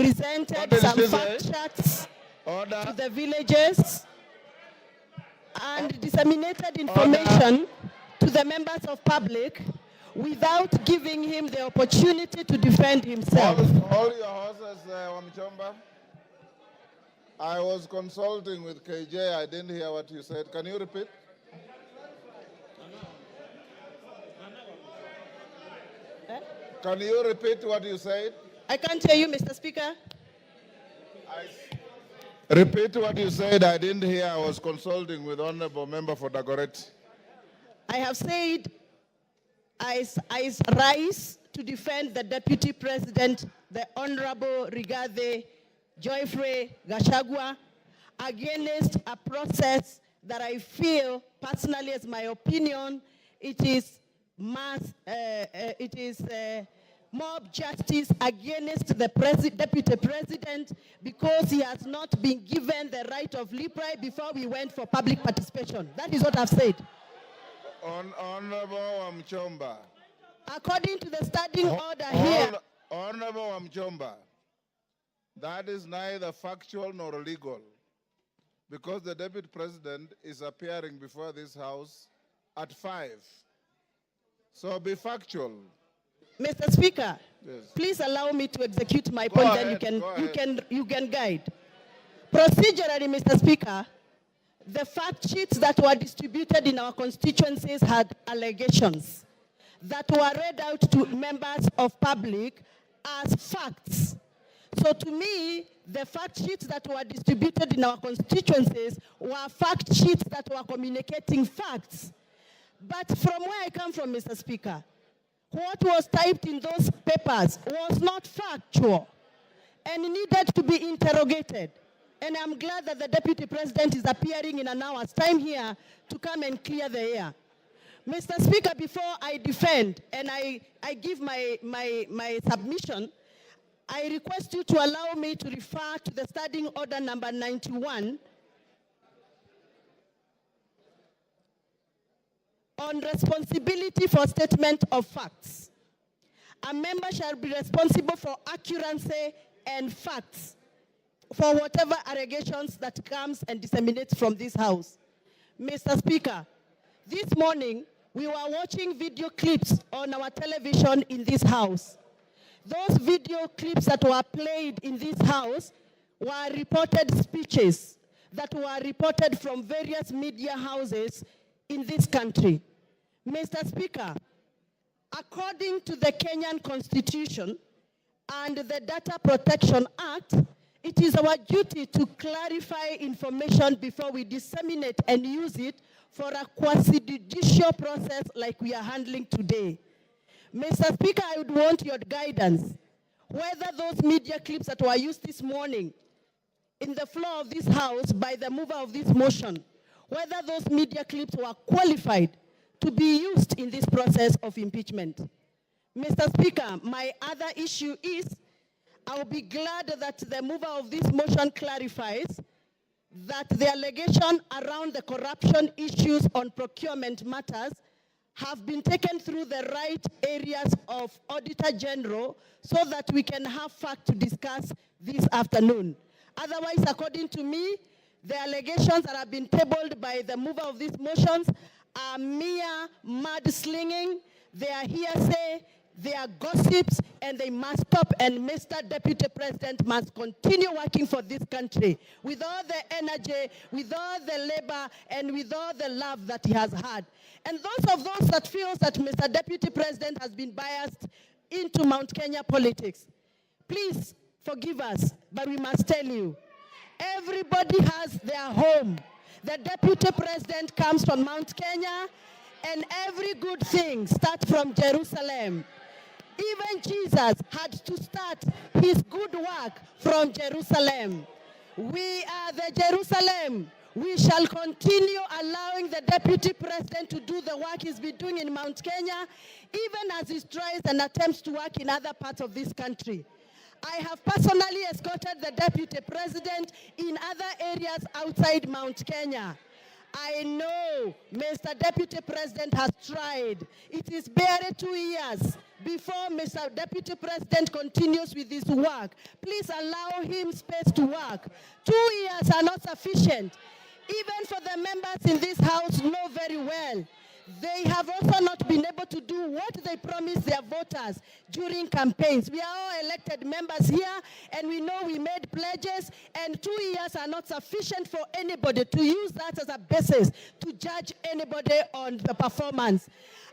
presented some fact charts to the villages and disseminated information to the members of public without giving him the opportunity to defend himself. Hold your horses, Wamuchomba. I was consulting with KJ. I didn't hear what you said. Can you repeat? Can you repeat what you said? I can't hear you, Mr. Speaker. Repeat what you said. I didn't hear. I was consulting with Honorable Member for Dagoretti. I have said I rise to defend the Deputy President, the Honorable Rigathi Joyfrey Gachagua, against a process that I feel, personally as my opinion, it is mob justice against the Deputy President because he has not been given the right of reply before we went for public participation. That is what I've said. Honorable Wamuchomba. According to the standing order here. Honorable Wamuchomba, that is neither factual nor legal because the Deputy President is appearing before this House at 5. So be factual. Mr. Speaker, yes. Please allow me to execute my point, and you can guide. Procedurally, Mr. Speaker, the fact sheets that were distributed in our constituencies had allegations that were read out to members of public as facts. So to me, the fact sheets that were distributed in our constituencies were fact sheets that were communicating facts. But from where I come from, Mr. Speaker, what was typed in those papers was not factual and needed to be interrogated. And I'm glad that the Deputy President is appearing in an hour's time here to come and clear the air. Mr. Speaker, before I defend and I give my submission, I request you to allow me to refer to the standing order number 91 on responsibility for statement of facts. A member shall be responsible for accuracy and facts for whatever allegations that comes and disseminates from this House. Mr. Speaker, this morning we were watching video clips on our television in this House. Those video clips that were played in this House were reported speeches that were reported from various media houses in this country. Mr. Speaker, according to the Kenyan Constitution and the Data Protection Act, it is our duty to clarify information before we disseminate and use it for a quasi-judicial process like we are handling today. Mr. Speaker, I would want your guidance whether those media clips that were used this morning in the floor of this House by the mover of this motion, whether those media clips were qualified to be used in this process of impeachment. Mr. Speaker, my other issue is I'll be glad that the mover of this motion clarifies that the allegation around the corruption issues on procurement matters have been taken through the right areas of Auditor General so that we can have fact to discuss this afternoon. Otherwise, according to me, the allegations that have been tabled by the mover of these motions are mere mudslinging, they are hearsay, they are gossips, and they must stop. And Mr. Deputy President must continue working for this country with all the energy, with all the labor, and with all the love that he has had. And those that feel that Mr. Deputy President has been biased into Mount Kenya politics, please forgive us, but we must tell you, everybody has their home. The Deputy President comes from Mount Kenya, and every good thing starts from Jerusalem. Even Jesus had to start his good work from Jerusalem. We are the Jerusalem. We shall continue allowing the Deputy President to do the work he's been doing in Mount Kenya, even as he tries and attempts to work in other parts of this country. I have personally escorted the Deputy President in other areas outside Mount Kenya. I know Mr. Deputy President has tried. It is barely 2 years before Mr. Deputy President continues with his work. Please allow him space to work. 2 years are not sufficient. Even for the members in this house know very well. They have also not been able to do what they promised their voters during campaigns. We are all elected members here, and we know we made pledges, and 2 years are not sufficient for anybody to use that as a basis to judge anybody on the performance.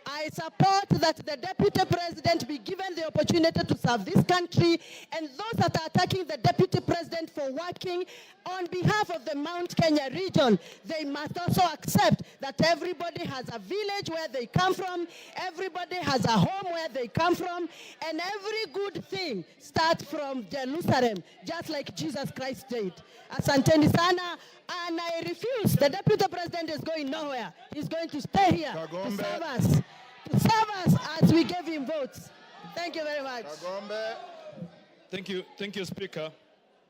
I support that the Deputy President be given the opportunity to serve this country, and those that are attacking the Deputy President for working on behalf of the Mount Kenya region, they must also accept that everybody has a village where they come from, everybody has a home where they come from, and every good thing starts from Jerusalem, just like Jesus Christ did. Asanteni sana, and I refuse. The Deputy President is going nowhere. He's going to stay here to serve us. To serve us as we gave him votes. Thank you very much. Thank you, Speaker.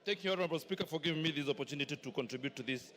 Thank you, Honorable Speaker, for giving me this opportunity to contribute to this